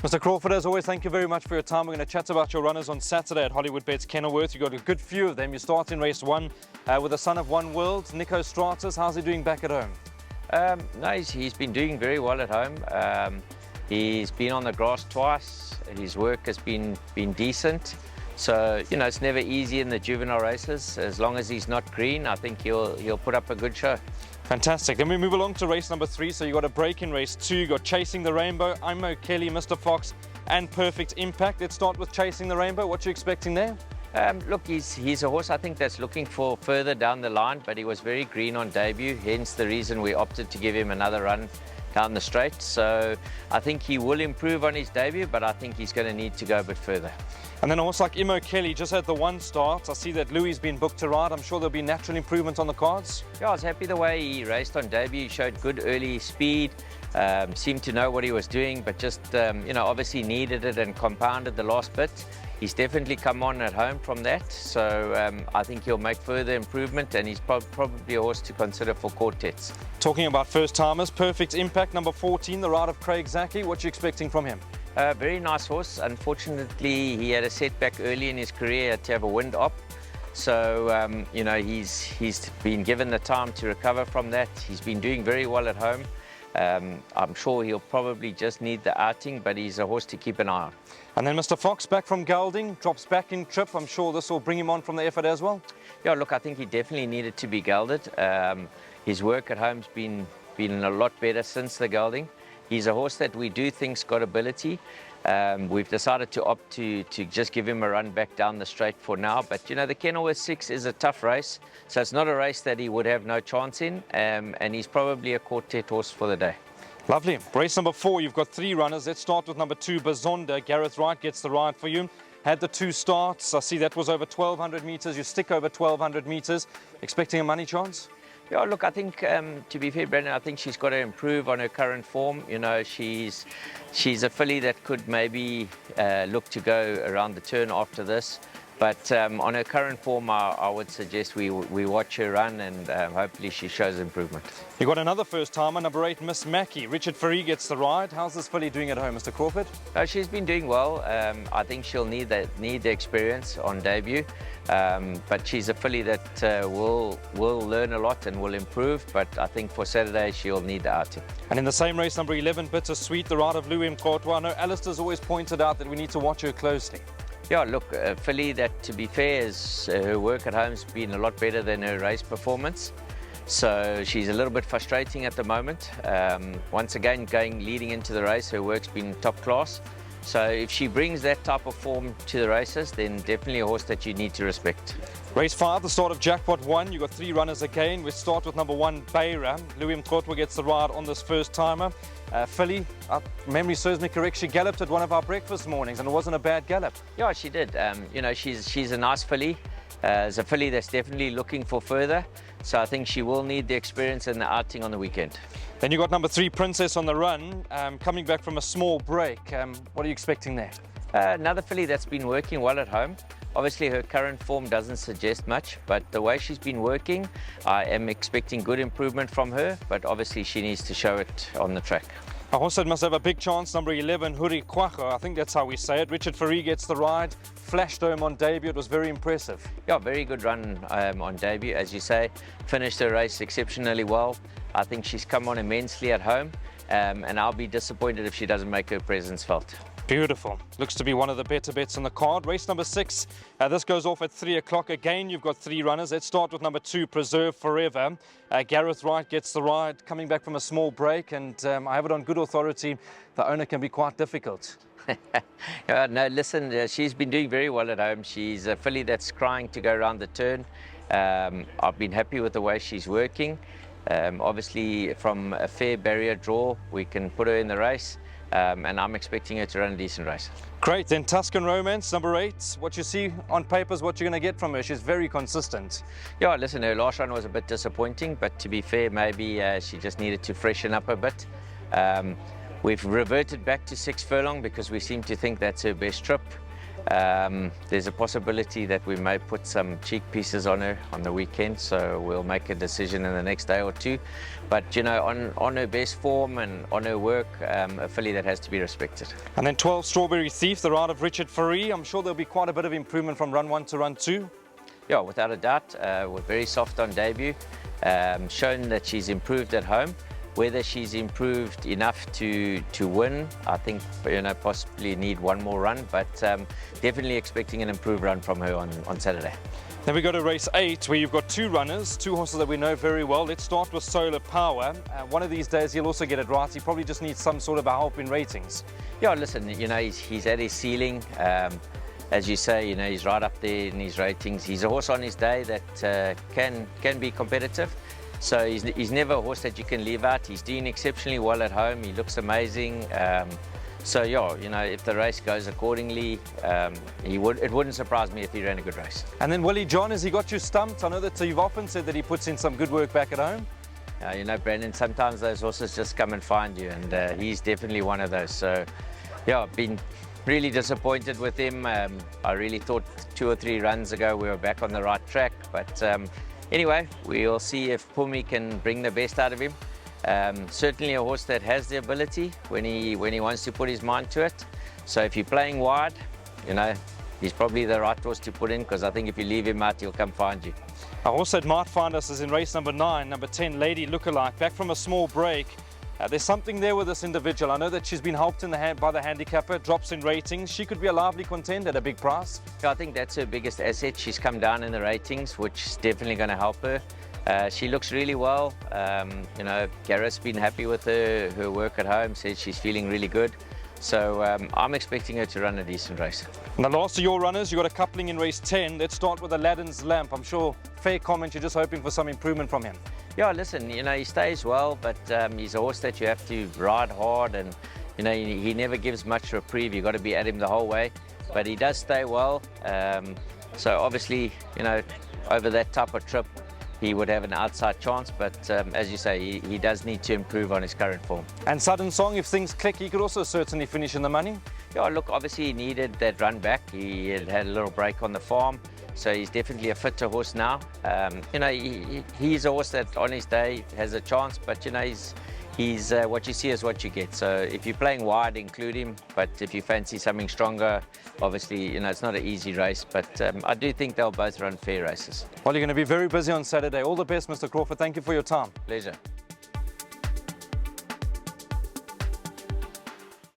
Mr. Crawford, as always, thank you very much for your time. We're going to chat about your runners on Saturday at Hollywoodbets Kenilworth. You've got a good few of them. You start in race 1 with the son of one world, Nico Stratus. How's he doing back at home? No, he's been doing very well at home. He's been on the grass twice. His work has been decent. So, you know, it's never easy in the juvenile races. As long as he's not green, I think he'll put up a good show. Fantastic. Then we move along to race number 3. So you got a break in race 2. You got Chasing the Rainbow, Emo Kelly, Mr. Fox, and Perfect Impact. Let's start with Chasing the Rainbow. What are you expecting there? Look, he's a horse I think that's looking for further down the line, but he was very green on debut, hence the reason we opted to give him another run down the straight. So I think he will improve on his debut, but I think he's going to need to go a bit further. And then a horse like Emo Kelly just had the 1 start. I see that Louis been booked to ride. I'm sure there'll be natural improvement on the cards. Yeah, I was happy the way he raced on debut. He showed good early speed, seemed to know what he was doing, but just, you know, obviously needed it and compounded the last bit. He's definitely come on at home from that, so I think he'll make further improvement, and he's probably a horse to consider for quartets. Talking about first-timers, Perfect Impact, number 14, the ride of Craig Zaki. What are you expecting from him? Very nice horse. Unfortunately, he had a setback early in his career to have a wind up. So, you know, he's been given the time to recover from that. He's been doing very well at home. I'm sure he'll probably just need the outing, but he's a horse to keep an eye on. And then Mr. Fox, back from gelding, drops back in trip. I'm sure this will bring him on from the effort as well. Yeah, look, I think he definitely needed to be gelded. His work at home's been a lot better since the gelding. He's a horse that we do think's got ability. We've decided to opt to just give him a run back down the straight for now. But, you know, the Kenilworth 6 is a tough race, so it's not a race that he would have no chance in, and he's probably a quartet horse for the day. Lovely. Race number 4, you've got 3 runners. Let's start with number 2, Bazonda. Gareth Wright gets the ride for you. Had the 2 starts. I see that was over 1,200 metres. You stick over 1,200 metres. Expecting a money chance? Yeah, look, I think, to be fair, Brendan, I think she's got to improve on her current form. You know, she's a filly that could maybe look to go around the turn after this. But on her current form, I would suggest we watch her run, and hopefully she shows improvement. You got another first-timer, number 8, Miss Macky. Richard Ferry gets the ride. How's this filly doing at home, Mr. Crawford? She's been doing well. I think she'll need the experience on debut. But she's a filly that will learn a lot and will improve. But I think for Saturday, she'll need the outing. And in the same race, number 11, Bittersweet, the ride of Louis Mkotwa. I know Alistair's always pointed out that we need to watch her closely. Yeah, look, a filly that, to be fair, her work at home's been a lot better than her race performance. So she's a little bit frustrating at the moment. Once again, leading into the race, her work's been top class. So if she brings that type of form to the races, then definitely a horse that you need to respect. Race 5, the start of Jackpot 1. You've got 3 runners again. We start with number 1, Bayra. Louis Mkotwa gets the ride on this first-timer. Filly, memory serves me correct, she galloped at one of our breakfast mornings, and it wasn't a bad gallop. Yeah, she did. You know, she's a nice filly. It's a filly that's definitely looking for further. So I think she will need the experience and the outing on the weekend. Then you got number 3, Princess on the run, coming back from a small break. What are you expecting there? Another filly that's been working well at home. Obviously, her current form doesn't suggest much, but the way she's been working, I am expecting good improvement from her, but obviously she needs to show it on the track. A horse that must have a big chance, number 11, Hurriquako. I think that's how we say it. Richard Ferry gets the ride, flashed home on debut. It was very impressive. Yeah, very good run on debut, as you say. Finished her race exceptionally well. I think she's come on immensely at home, and I'll be disappointed if she doesn't make her presence felt. Beautiful. Looks to be one of the better bets on the card. Race number 6. This goes off at 3 o'clock. Again, you've got 3 runners. Let's start with number 2, Preserve Forever. Gareth Wright gets the ride, coming back from a small break, and I have it on good authority. The owner can be quite difficult. No, listen, she's been doing very well at home. She's a filly that's crying to go around the turn. I've been happy with the way she's working. Obviously, from a fair barrier draw, we can put her in the race. And I'm expecting her to run a decent race. Great. Then Tusk and Romance, number 8. What you see on paper is what you're going to get from her. She's very consistent. Yeah, listen, her last run was a bit disappointing, but to be fair, maybe she just needed to freshen up a bit. We've reverted back to 6 furlong because we seem to think that's her best trip. There's a possibility that we may put some cheek pieces on her on the weekend, so we'll make a decision in the next day or two. But you know, on her best form and on her work, a filly that has to be respected. And then 12 Strawberry Thief, the ride of Richard Fourie. I'm sure there'll be quite a bit of improvement from run 1 to run 2. Yeah, without a doubt. We're very soft on debut. Shown that she's improved at home. Whether she's improved enough to win, I think, you know, possibly need one more run, but definitely expecting an improved run from her on Saturday. Then we go to race 8, where you've got 2 runners, 2 horses that we know very well. Let's start with Solar Power. One of these days he'll also get it right. He probably just needs some sort of a help in ratings. Yeah, listen, you know, he's at his ceiling. As you say, you know, he's right up there in his ratings. He's a horse on his day that can be competitive. So he's never a horse that you can leave out. He's doing exceptionally well at home. He looks amazing. So yeah, you know, if the race goes accordingly, it wouldn't surprise me if he ran a good race. And then Willie John, has he got you stumped? I know that you've often said that he puts in some good work back at home. You know, Brandon, sometimes those horses just come and find you, and he's definitely one of those. So yeah, I've been really disappointed with him. I really thought 2 or 3 runs ago we were back on the right track, but anyway, we'll see if Pumi can bring the best out of him. Certainly a horse that has the ability when he wants to put his mind to it. So if you're playing wide, you know, he's probably the right horse to put in, because I think if you leave him out, he'll come find you. A horse that might find us is in race number 9, number 10, Lady Lookalike, back from a small break. There's something there with this individual. I know that she's been helped in the by the handicapper, drops in ratings. She could be a lively contender at a big price. I think that's her biggest asset. She's come down in the ratings, which is definitely going to help her. She looks really well. You know, Gareth's been happy with her work at home, said she's feeling really good. So I'm expecting her to run a decent race. And the last of your runners, you've got a coupling in race 10. Let's start with Aladdins Lamp. I'm sure, fair comment, you're just hoping for some improvement from him. Yeah, listen, you know, he stays well, but he's a horse that you have to ride hard, and, you know, he never gives much reprieve. You've got to be at him the whole way, but he does stay well. So obviously, you know, over that type of trip, he would have an outside chance, but as you say, he does need to improve on his current form. And Sudden Song, if things click, he could also certainly finish in the money. Yeah, look, obviously he needed that run back. He had a little break on the farm, so he's definitely a fitter horse now. You know, he's a horse that on his day has a chance, but you know, he's what you see is what you get. So if you're playing wide, include him, but if you fancy something stronger, obviously, you know, it's not an easy race, but I do think they'll both run fair races. Well, you're going to be very busy on Saturday. All the best, Mr. Crawford. Thank you for your time. Pleasure.